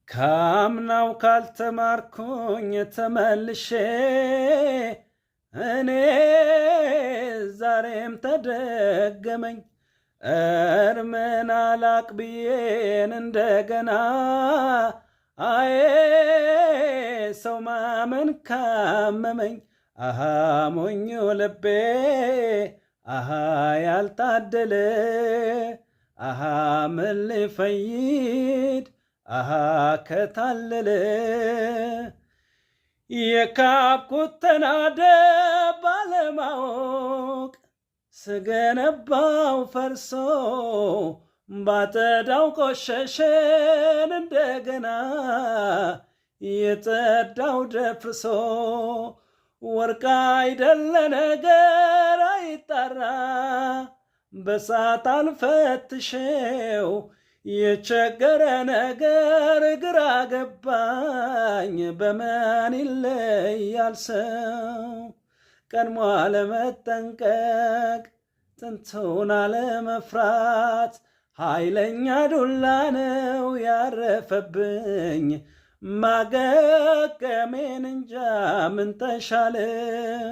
ካምናው ካልተማርኩኝ ተመልሼ እኔ ዛሬም ተደገመኝ እርምን አላቅብዬን እንደገና አዬ ሰው ማመን ካመመኝ አሃ ሞኞ ልቤ አሃ ያልታደለ አሃ ምን ሊፈይድ አሃ ከታለለ የካብኩት ተናደ ባለማወቅ ስገነባው ፈርሶ ባጠዳው ቆሸሸን እንደገና የጠዳው ደፍርሶ ወርቅ አይደለ ነገር አይጣራ በሳት አልፈትሼው የቸገረ ነገር ግራ ገባኝ በማን ይለያል ሰው ቀድሞ አለመጠንቀቅ ጥንቱን አለመፍራት ኃይለኛ ዱላ ነው ያረፈብኝ ማገገሜን እንጃ ምን ተሻለ